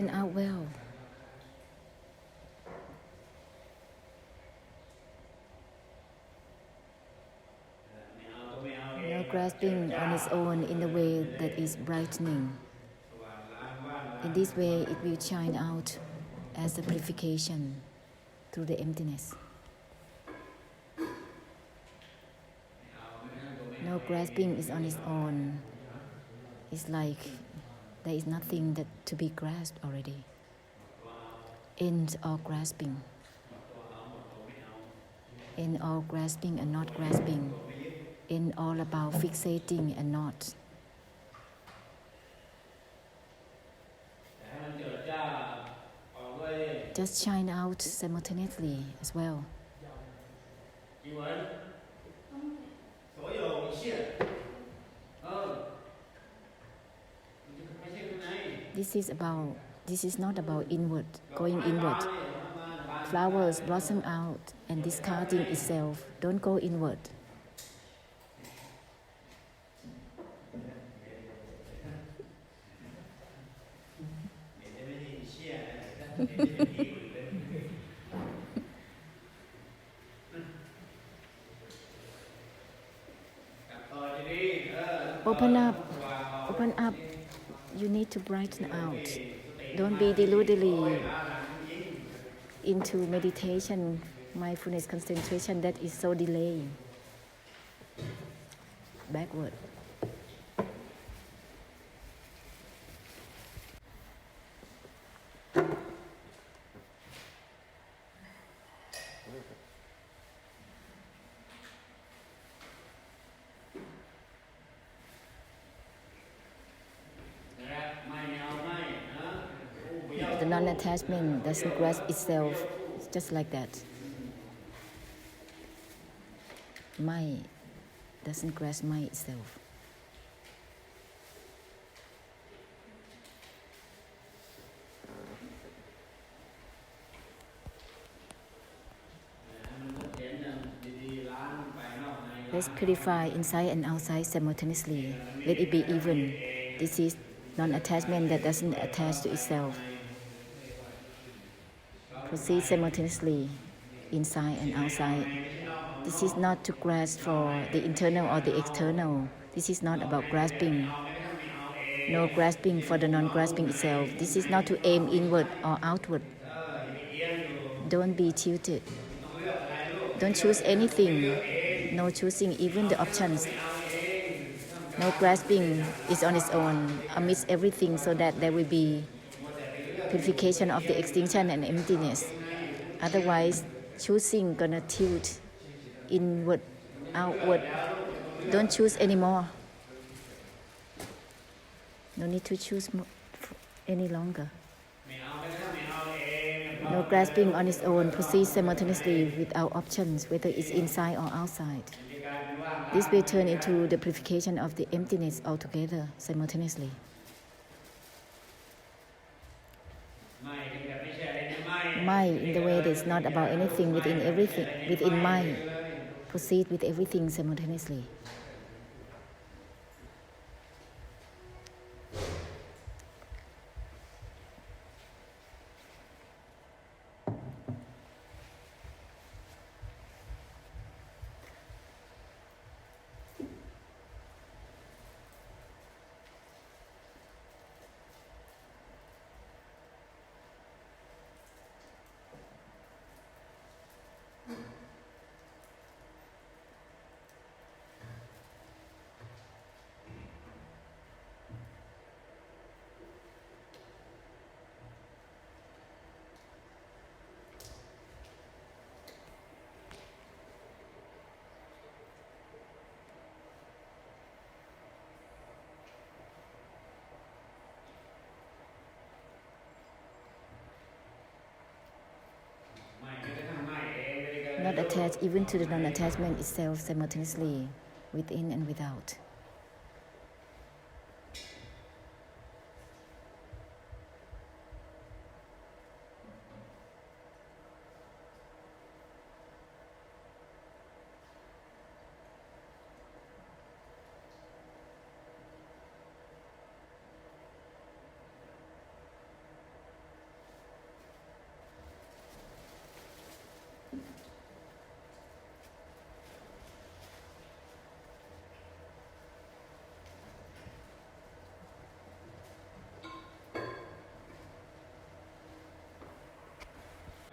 brighten out well. No grasping on its own in the way that is brightening. In this way, it will shine out as a purification through the emptiness. No grasping is on its own. It's like there is nothing that to be grasped already. End all grasping. End all grasping and not grasping. End all about fixating and not. Just shine out simultaneously as well. This is not about inward, going inward. Flowers blossom out and discarding itself. Don't go inward. Open up. You need to brighten out. Don't be deludedly into meditation, mindfulness, concentration that is so delayed. Backward. The non-attachment doesn't grasp itself. It's just like that. Mind doesn't grasp mind itself. Let's purify inside and outside simultaneously. Let it be even. This is non-attachment that doesn't attach to itself. Proceed simultaneously, inside and outside. This is not to grasp for the internal or the external. This is not about grasping. No grasping for the non-grasping itself. This is not to aim inward or outward. Don't be tilted. Don't choose anything. No choosing even the options. No grasping is on its own amidst everything, so that there will be purification of the extinction and emptiness. Otherwise, choosing gonna tilt inward, outward. Don't choose anymore. No need to choose any longer. No grasping on its own. Proceed simultaneously without options, whether it's inside or outside. This will turn into the purification of the emptiness altogether, simultaneously. Mind in the way that it's not about anything within everything, within mind. Proceed with everything simultaneously. Not attached even to the non-attachment itself simultaneously, within and without.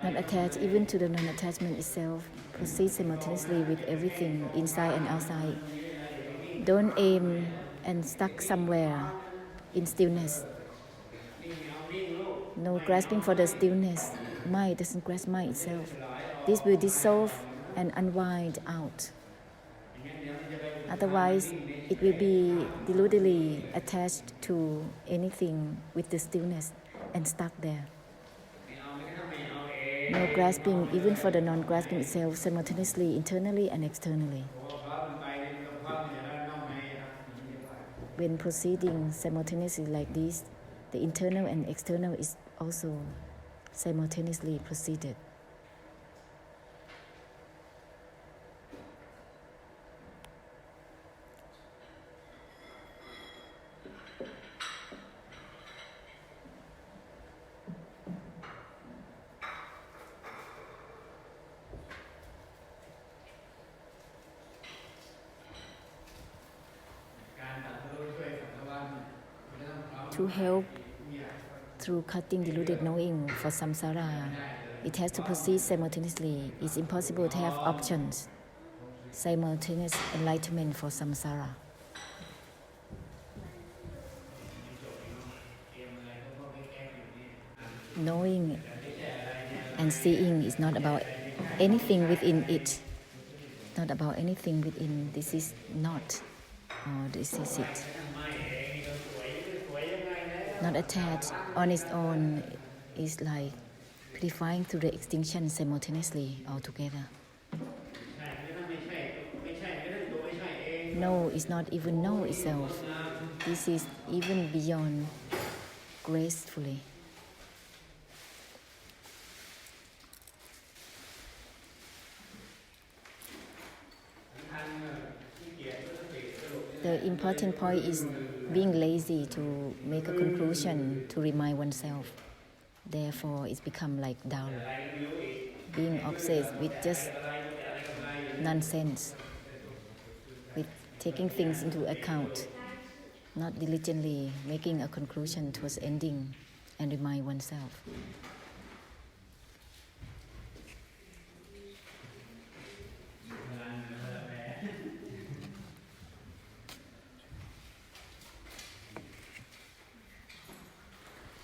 Not attached even to the non-attachment itself. Proceed simultaneously with everything inside and outside. Don't aim and stuck somewhere in stillness. No grasping for the stillness. Mind doesn't grasp mind itself. This will dissolve and unwind out. Otherwise, it will be deludedly attached to anything with the stillness and stuck there. No grasping even for the non-grasping itself simultaneously, internally and externally. When proceeding simultaneously like this, the internal and external is also simultaneously proceeded. To help through cutting deluded knowing for samsara, it has to proceed simultaneously. It's impossible to have options. Simultaneous enlightenment for samsara. Knowing and seeing is not about anything within it. Not about anything within. This is not, or this is it. Not attached on its own is like purifying through the extinction simultaneously altogether. No is not even no itself. This is even beyond gracefully. The important point is being lazy to make a conclusion, to remind oneself. Therefore, it's become like dull. Being obsessed with just nonsense, with taking things into account, not diligently making a conclusion towards ending and remind oneself.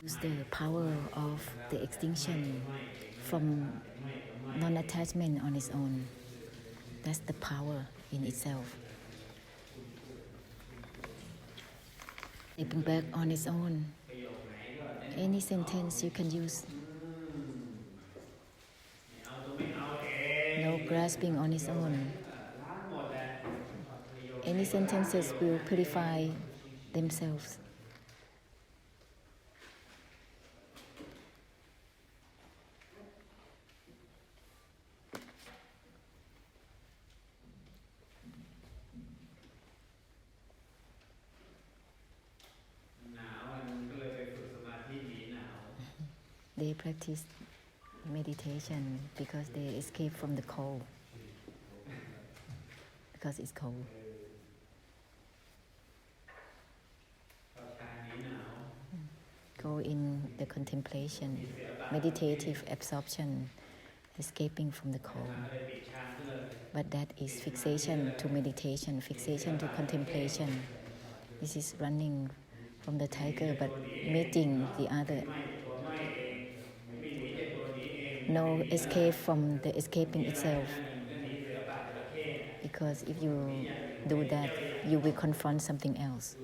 Use the power of the extinction from non-attachment on its own. That's the power in itself. Stepping back on its own. Any sentence you can use. No grasping on its own. Any sentences will purify themselves. They practice meditation because they escape from the cold. Because it's cold. Go in the contemplation, meditative absorption, escaping from the cold. But that is fixation to meditation, fixation to contemplation. This is running from the tiger but meeting the other. No escape from the escaping itself. Because if you do that, you will confront something else.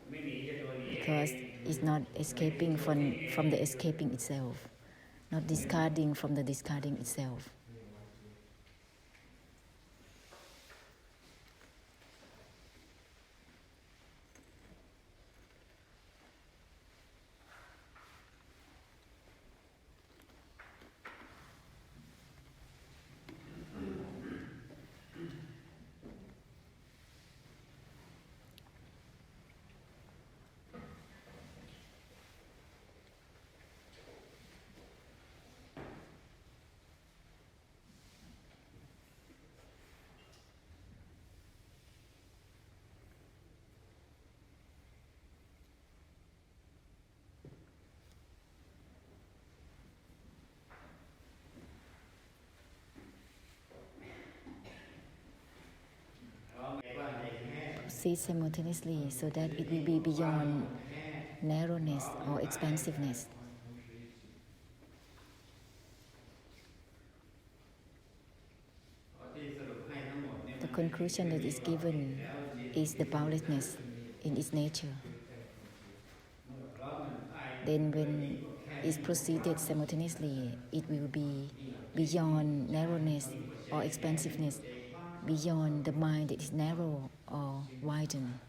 Because it's not escaping from the escaping itself, not discarding from the discarding itself. proceed simultaneously so that it will be beyond narrowness or expansiveness. The conclusion that is given is the boundlessness in its nature. Then when it's proceeded simultaneously, it will be beyond narrowness or expansiveness, beyond the mind that is narrow or widened.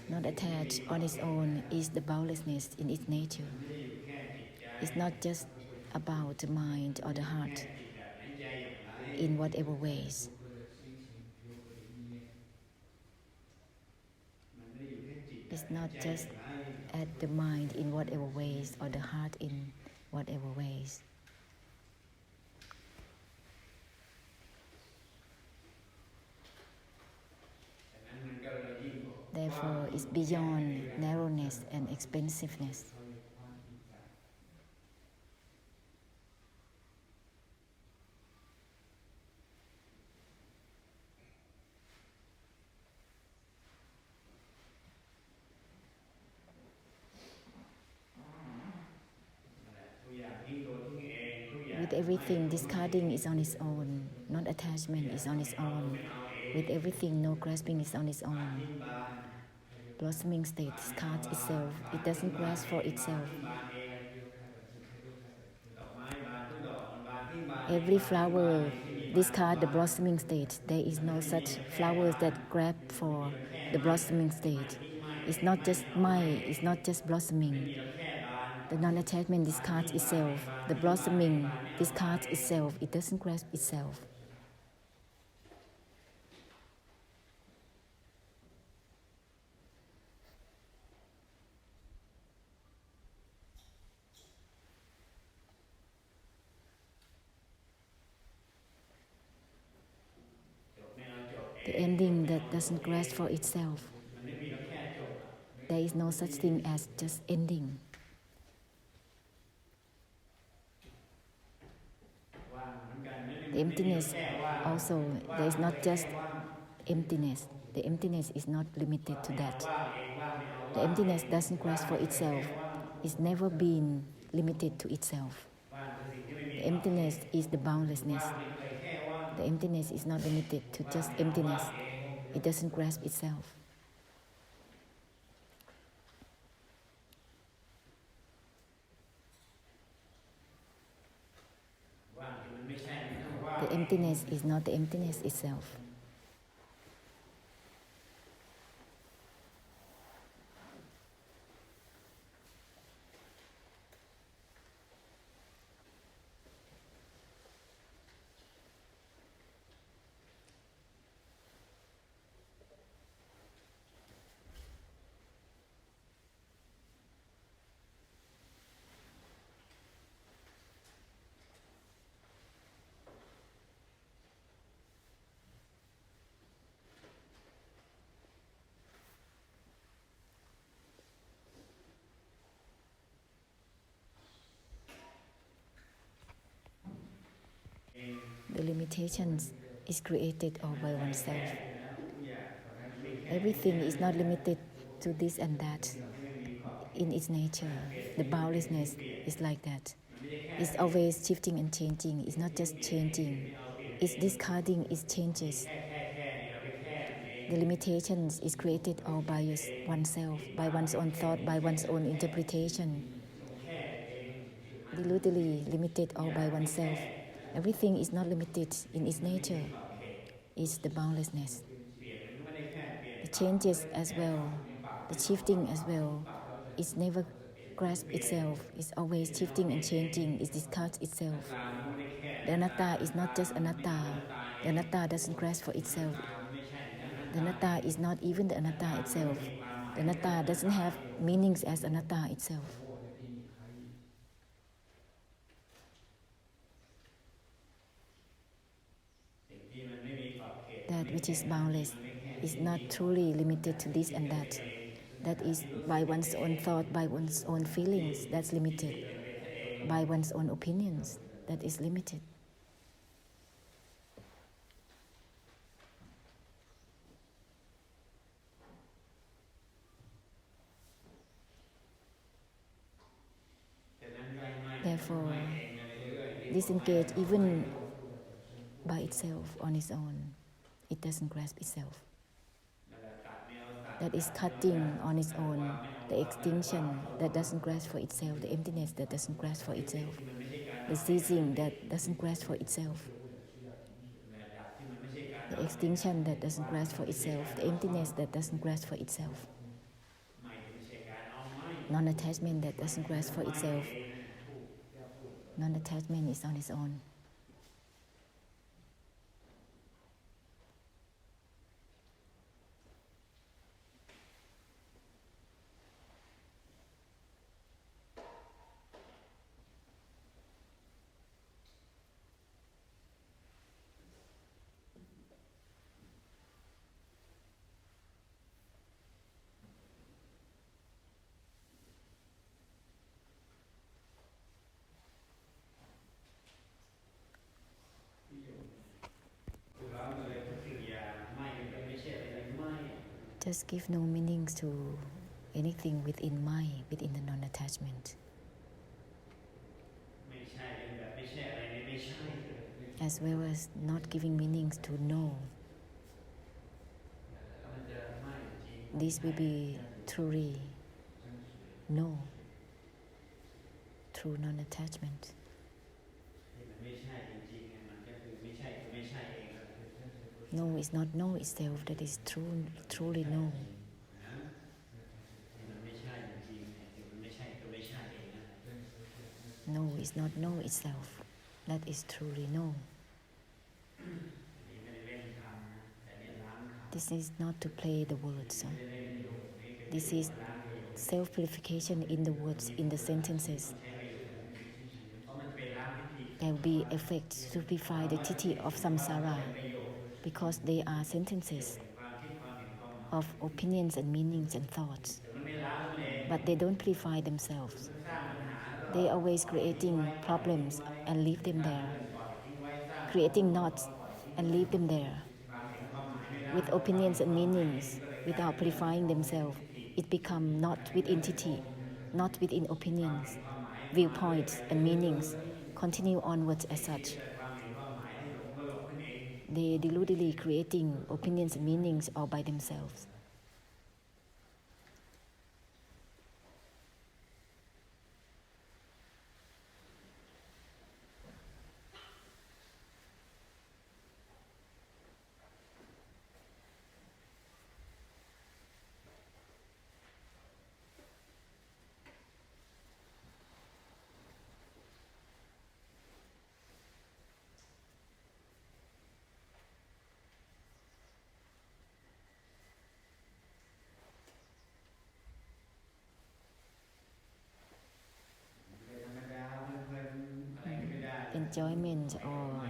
Not attached on its own is the boundlessness in its nature. It's not just about the mind or the heart in whatever ways. It's not just at the mind in whatever ways or the heart in whatever ways. Therefore, it's beyond narrowness and expansiveness. With everything, discarding is on its own, non attachment is on its own. With everything, no grasping is on its own. Blossoming state discards itself, it doesn't grasp for itself. Every flower discards the blossoming state. There is no such flowers that grab for the blossoming state. It's not just it's not just blossoming. The non-attachment discards itself. The blossoming discards itself. It doesn't grasp itself. The ending that doesn't grasp for itself. There is no such thing as just ending. The emptiness also, there is not just emptiness. The emptiness is not limited to that. The emptiness doesn't grasp for itself. It's never been limited to itself. The emptiness is the boundlessness. The emptiness is not limited to just emptiness. It doesn't grasp itself. The emptiness is not the emptiness itself. The limitations is created all by oneself. Everything is not limited to this and that. In its nature, the boundlessness is like that. It's always shifting and changing. It's not just changing. It's discarding its changes. The limitations is created all by oneself, by one's own thought, by one's own interpretation. Deludedly limited all by oneself. Everything is not limited in its nature. It's the boundlessness. The changes as well, the shifting as well, it's never grasps itself. It's always shifting and changing. It discards itself. The anatta is not just anatta. The anatta doesn't grasp for itself. The anatta is not even the anatta itself. The anatta doesn't have meanings as anatta itself. That which is boundless is not truly limited to this and that. That is by one's own thought, by one's own feelings, that's limited. By one's own opinions, that is limited. therefore disengage even by itself on its own. It doesn't grasp itself. That is cutting on its own, the extinction that doesn't grasp for itself, the emptiness that doesn't grasp for itself, the ceasing that doesn't grasp for itself, the extinction that doesn't grasp for itself, the emptiness that doesn't grasp for itself, non-attachment that doesn't grasp for itself. Non-attachment is on its own. Just give no meanings to anything within mind, within the non-attachment. As well as not giving meanings to no. This will be truly no, true non-attachment. No is not no itself, that is truly no. No is not no itself, that is truly no. This is not to play the words. This is self-purification in the words, in the sentences. There will be effects to purify the titi of samsara, because they are sentences of opinions and meanings and thoughts. But they don't purify themselves. They are always creating problems and leave them there, creating knots and leave them there. With opinions and meanings, without purifying themselves, it becomes not within titi, not within opinions, viewpoints and meanings, continue onwards as such. They deludedly creating opinions and meanings all by themselves. Enjoyment or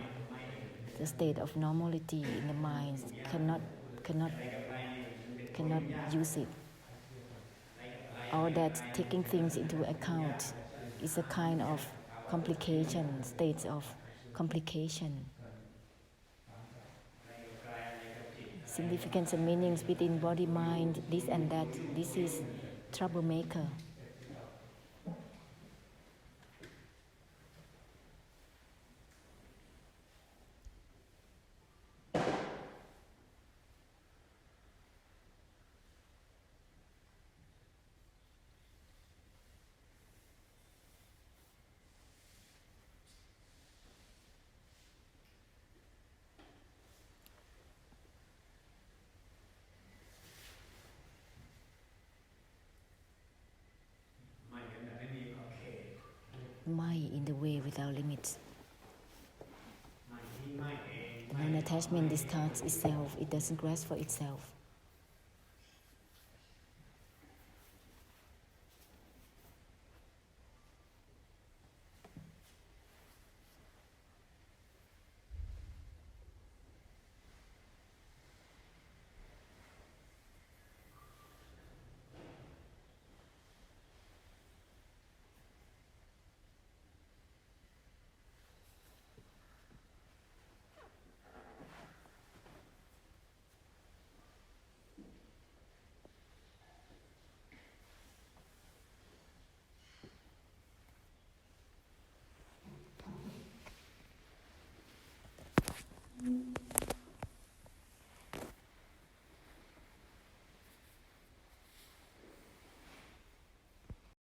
the state of normality in the mind cannot use it. Or that taking things into account is a kind of complication, states of complication. Significance and meanings within body, mind, this and that, this is troublemaker. Mind in the way without limits. The non-attachment discards itself, it doesn't grasp for itself.